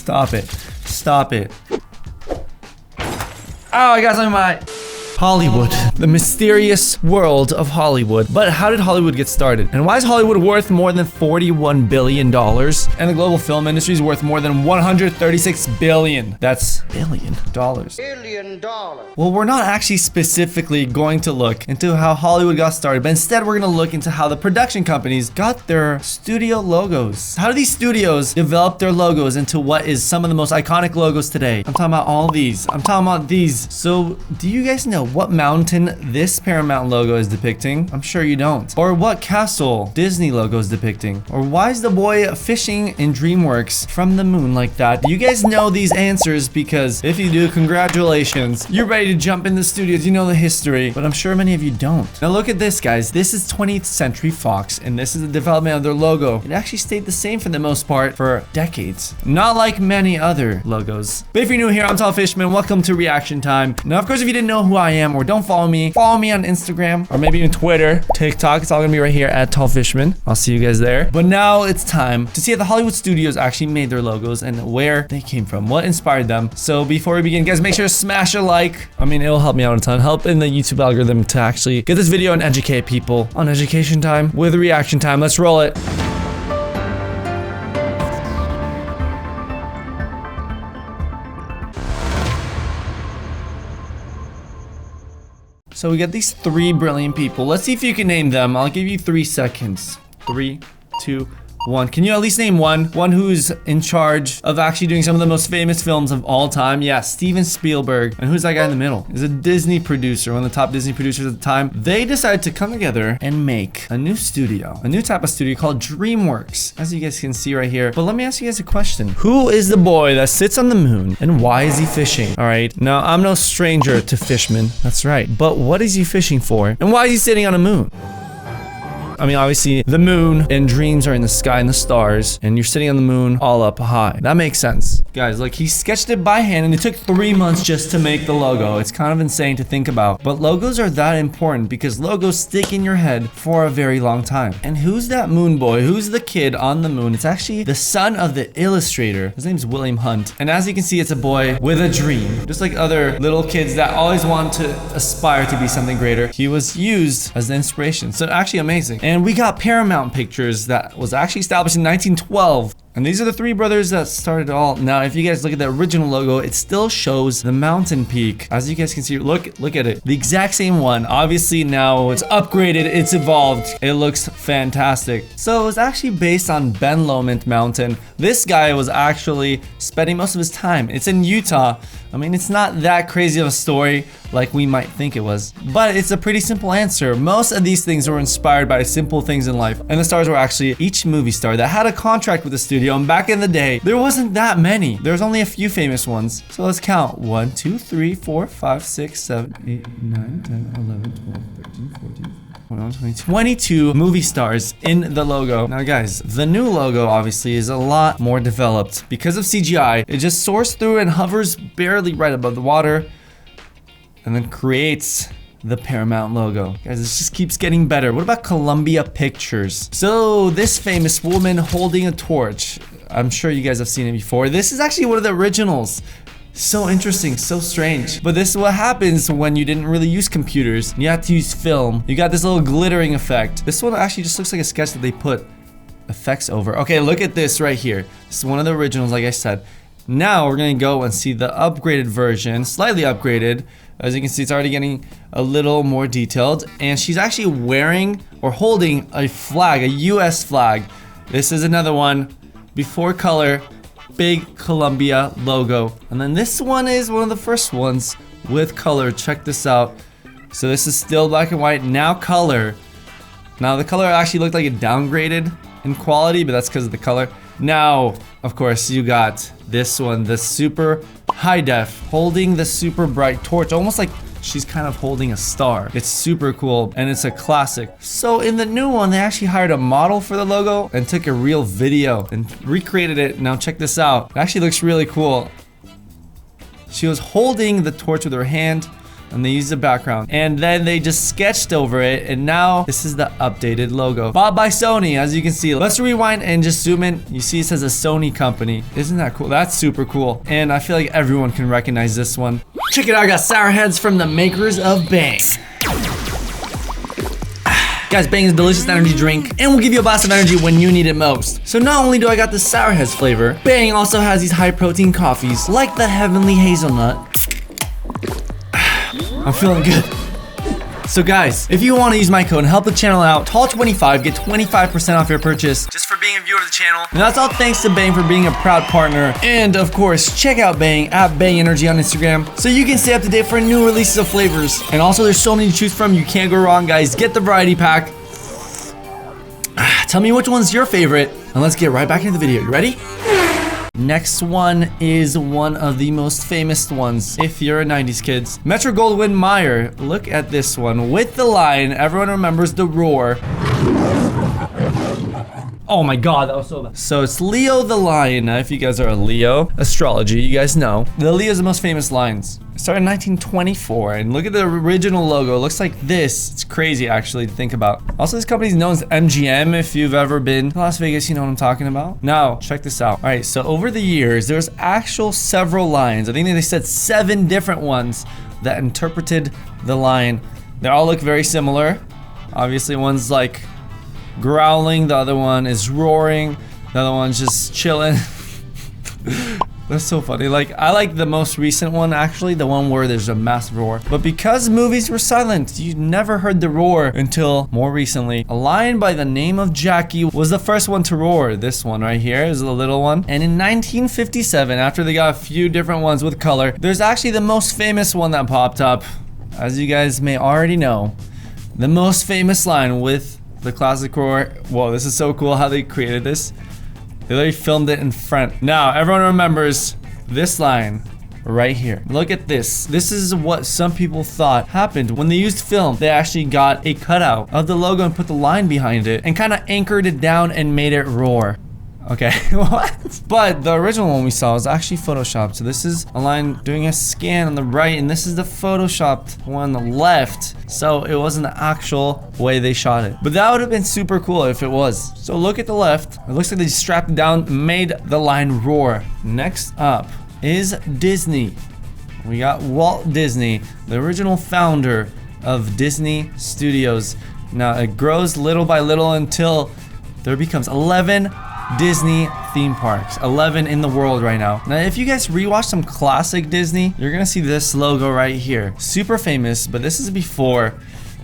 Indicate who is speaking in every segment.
Speaker 1: Stop it. Stop it. Oh, I got something in my eye. Hollywood, the mysterious world of Hollywood. But how did Hollywood get started? And why is Hollywood worth more than $41 billion? And the global film industry is worth more than $136 billion. That's billion dollars. $1 billion. Well, we're not actually specifically going to look into how Hollywood got started, but instead we're going to look into how the production companies got their studio logos. How do these studios develop their logos into what is some of the most iconic logos today? I'm talking about all these. I'm talking about these. So, do you guys know what mountain this Paramount logo is depicting? I'm sure you don't. Or what castle Disney logo is depicting? Or why is the boy fishing in DreamWorks from the moon like that? Do you guys know these answers? Because if you do, congratulations. You're ready to jump in the studios. You know the history, but I'm sure many of you don't. Now look at this, guys. This is 20th Century Fox, and this is the development of their logo. It actually stayed the same for the most part for decades. Not like many other logos. But if you're new here, I'm Tall Fishman. Welcome to Reaction Time. Now, of course, if you didn't know who I am or don't follow me on Instagram or maybe even Twitter, TikTok. It's all gonna be right here at Tall Fishman. I'll see you guys there. But now it's time to see how the Hollywood studios actually made their logos and where they came from, what inspired them. So before we begin, guys, make sure to smash a like. I mean, it'll help me out a ton. Help in the YouTube algorithm to actually get this video and educate people on education time with reaction time. Let's roll it. So we got these three brilliant people. Let's see if you can name them. I'll give you 3 seconds. 3, 2, 1. Can you at least name one? One who's in charge of actually doing some of the most famous films of all time? Yeah, Steven Spielberg. And who's that guy in the middle? He's a Disney producer, one of the top Disney producers at the time. They decided to come together and make a new studio, a new type of studio called DreamWorks, as you guys can see right here. But let me ask you guys a question. Who is the boy that sits on the moon and why is he fishing? All right, now I'm no stranger to fishermen. That's right. But what is he fishing for? And why is he sitting on a moon? I mean, obviously, the moon and dreams are in the sky and the stars, and you're sitting on the moon all up high. That makes sense. Guys, like, he sketched it by hand, and it took 3 months just to make the logo. It's kind of insane to think about. But logos are that important because logos stick in your head for a very long time. And who's that moon boy? Who's the kid on the moon? It's actually the son of the illustrator. His name's William Hunt. And as you can see, it's a boy with a dream. Just like other little kids that always want to aspire to be something greater. He was used as the inspiration. So actually amazing. And we got Paramount Pictures that was actually established in 1912. And these are the three brothers that started it all. Now, if you guys look at the original logo, it still shows the mountain peak. As you guys can see, look at it. The exact same one. Obviously, now it's upgraded, it's evolved. It looks fantastic. So it was actually based on Ben Lomond Mountain. This guy was actually spending most of his time. It's in Utah. I mean, it's not that crazy of a story like we might think it was. But it's a pretty simple answer. Most of these things were inspired by simple things in life. And the stars were actually each movie star that had a contract with the studio. And back in the day, there wasn't that many. There's only a few famous ones. So let's count. 1, 2, 3, 4, 5, 6, 7, 8, 9, 10, 11, 12, 13, 14, 22 movie stars in the logo. Now guys, the new logo obviously is a lot more developed. Because of CGI, it just soars through and hovers barely right above the water and then creates the Paramount logo. Guys, this just keeps getting better. What about Columbia Pictures? So this famous woman holding a torch. I'm sure you guys have seen it before. This is actually one of the originals. So interesting, so strange. But this is what happens when you didn't really use computers. You had to use film. You got this little glittering effect. This one actually just looks like a sketch that they put effects over. Okay, look at this right here. This is one of the originals, like I said. Now we're gonna go and see the upgraded version, slightly upgraded. As you can see, it's already getting a little more detailed. And she's actually wearing or holding a flag, a US flag. This is another one, before color, big Columbia logo. And then this one is one of the first ones with color. Check this out. So this is still black and white, now color. Now the color actually looked like it downgraded in quality, but that's because of the color. Now, of course, you got this one, the super high def, holding the super bright torch, almost like she's kind of holding a star. It's super cool, and it's a classic. So in the new one, they actually hired a model for the logo and took a real video and recreated it. Now check this out. It actually looks really cool. She was holding the torch with her hand, and they used the background, and then they just sketched over it, and now this is the updated logo. Bought by Sony, as you can see. Let's rewind and just zoom in. You see it says a Sony company. Isn't that cool? That's super cool. And I feel like everyone can recognize this one. Check it out, I got sour heads from the makers of Bang. Guys, Bang is a delicious energy drink and will give you a blast of energy when you need it most. So not only do I got the Sour Heads flavor, Bang also has these high protein coffees like the Heavenly Hazelnut. I'm feeling good. So guys, if you want to use my code and help the channel out, TALL25, get 25% off your purchase just for being a viewer of the channel. And that's all thanks to Bang for being a proud partner. And of course, check out Bang at Bang Energy on Instagram so you can stay up to date for new releases of flavors. And also, there's so many to choose from, you can't go wrong, guys. Get the variety pack. Tell me which one's your favorite, and let's get right back into the video. You ready? Next one is one of the most famous ones if you're a 90s kids. Metro-Goldwyn-Mayer. Look at this one with the line everyone remembers, the roar. Oh my god, that was so bad. So it's Leo the Lion. Now, if you guys are a Leo, astrology, you guys know. The Leo is the most famous lines. It started in 1924, and look at the original logo. It looks like this. It's crazy, actually, to think about. Also, this company is known as MGM. If you've ever been to Las Vegas, you know what I'm talking about. Now, check this out. All right, so over the years, there's actual several lines. I think they said 7 different ones that interpreted the line. They all look very similar. Obviously, one's like growling, the other one is roaring, the other one's just chilling. That's so funny. Like, I like the most recent one, actually, the one where there's a massive roar. But because movies were silent, you never heard the roar until more recently. A lion by the name of Jackie was the first one to roar. This one right here is the little one. And in 1957, after they got a few different ones with color, there's actually the most famous one that popped up. As you guys may already know, the most famous line with the classic roar. Whoa, this is so cool how they created this. They literally filmed it in front. Now, everyone remembers this line right here. Look at this. This is what some people thought happened. When they used film, they actually got a cutout of the logo and put the line behind it and kind of anchored it down and made it roar. Okay, what? But the original one we saw was actually photoshopped. So this is a line doing a scan on the right, and this is the photoshopped one on the left. So it wasn't the actual way they shot it. But that would have been super cool if it was. So look at the left. It looks like they strapped it down, made the line roar. Next up is Disney. We got Walt Disney, the original founder of Disney Studios. Now it grows little by little until there becomes 11 Disney theme parks, 11 in the world right now. Now, if you guys rewatch some classic Disney, you're gonna see this logo right here. Super famous, but this is before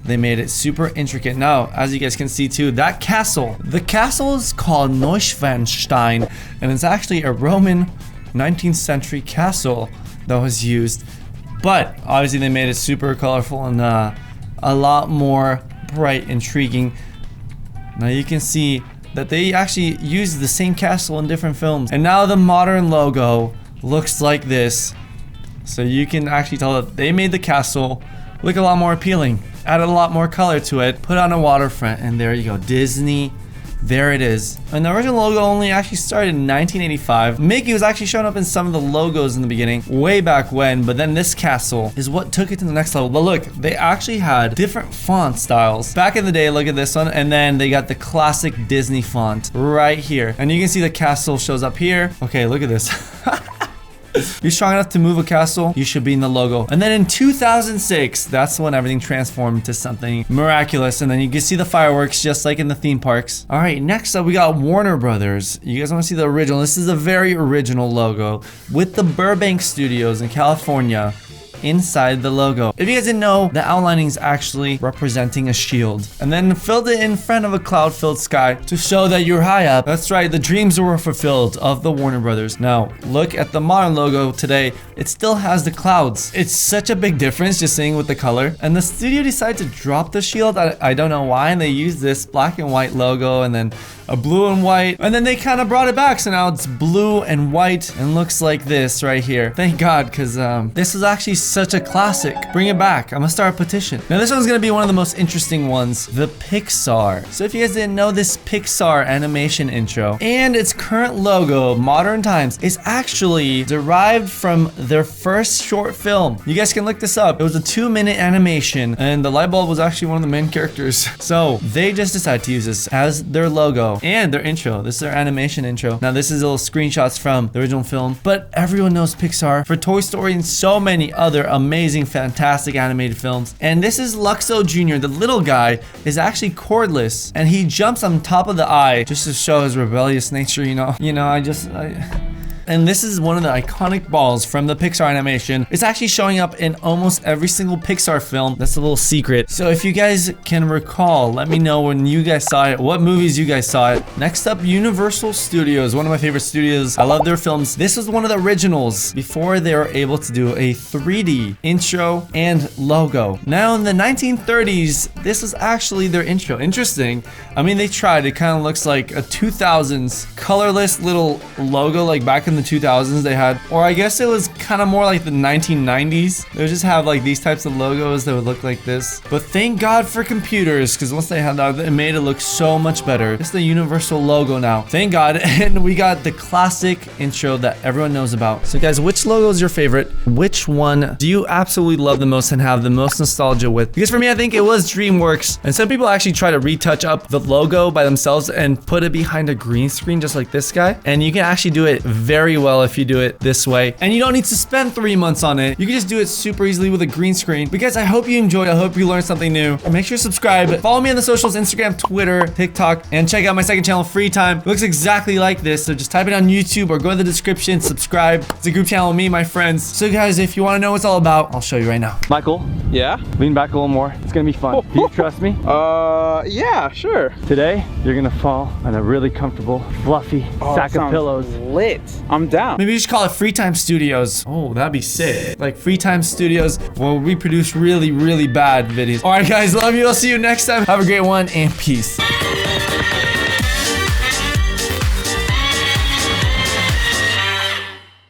Speaker 1: they made it super intricate. Now, as you guys can see too, that castle, the castle is called Neuschwanstein, and it's actually a Roman 19th century castle that was used. But obviously they made it super colorful and a lot more bright, intriguing. Now you can see that they actually used the same castle in different films. And now the modern logo looks like this. So you can actually tell that they made the castle look a lot more appealing, added a lot more color to it, put on a waterfront, and there you go, Disney. There it is. And the original logo only actually started in 1985. Mickey was actually showing up in some of the logos in the beginning, way back when, but then this castle is what took it to the next level. But look, they actually had different font styles. Back in the day, look at this one, and then they got the classic Disney font right here. And you can see the castle shows up here. Okay, look at this. You're strong enough to move a castle, you should be in the logo. And then in 2006, that's when everything transformed to something miraculous. And then you can see the fireworks just like in the theme parks. All right, next up we got Warner Brothers. You guys want to see the original? This is a very original logo with the Burbank Studios in California inside the logo. If you guys didn't know, the outlining is actually representing a shield, and then filled it in front of a cloud-filled sky to show that you're high up. That's right, the dreams were fulfilled of the Warner Brothers. Now look at the modern logo today. It still has the clouds. It's such a big difference just seeing with the color. And the studio decided to drop the shield. I don't know why, and they used this black and white logo and then a blue and white, and then they kind of brought it back. So now it's blue and white and looks like this right here. Thank God, because this is actually such a classic. Bring it back. I'm gonna start a petition. Now this one's gonna be one of the most interesting ones, the Pixar. So if you guys didn't know, this Pixar animation intro and its current logo, Modern Times, is actually derived from their first short film. You guys can look this up. It was a 2-minute animation, and the light bulb was actually one of the main characters. So they just decided to use this as their logo and their intro. This is their animation intro. Now this is little screenshots from the original film, but everyone knows Pixar for Toy Story and so many other amazing, fantastic animated films. And this is Luxo Jr. The little guy is actually cordless, and he jumps on top of the eye just to show his rebellious nature, you know. And this is one of the iconic balls from the Pixar animation. It's actually showing up in almost every single Pixar film. That's a little secret. So if you guys can recall, let me know when you guys saw it, what movies you guys saw it. Next up, Universal Studios, one of my favorite studios. I love their films. This was one of the originals before they were able to do a 3D intro and logo. Now in the 1930s, this was actually their intro. Interesting. I mean, they tried. It kind of looks like a 2000s colorless little logo, like back in the 2000s they had, or I guess it was kind of more like the 1990s. They would just have like these types of logos that would look like this. But thank God for computers, because once they had that, it made it look so much better. It's the Universal logo now. Thank God. And we got the classic intro that everyone knows about. So guys, which logo is your favorite? Which one do you absolutely love the most and have the most nostalgia with? Because for me, I think it was DreamWorks. And some people actually try to retouch up the logo by themselves and put it behind a green screen just like this guy. And you can actually do it very well if you do it this way, and you don't need to spend 3 months on it. You can just do it super easily with a green screen. But guys, I hope you enjoyed. I hope you learned something new. Make sure to subscribe. Follow me on the socials, Instagram, Twitter, TikTok, and check out my second channel, Free Time. It looks exactly like this, so just type it on YouTube or go to the description, subscribe. It's a group channel with me and my friends. So guys, if you want to know what it's all about, I'll show you right now. Michael?
Speaker 2: Yeah?
Speaker 1: Lean back a little more. It's gonna be fun. Do you trust me?
Speaker 2: Yeah, sure.
Speaker 1: Today, you're gonna fall on a really comfortable, fluffy sack of pillows.
Speaker 2: Lit. I'm down.
Speaker 1: Maybe you should call it Free Time Studios. Oh, that'd be sick. Like Free Time Studios, where we produce really, really bad videos. All right, guys, love you. I'll see you next time. Have a great one, and peace.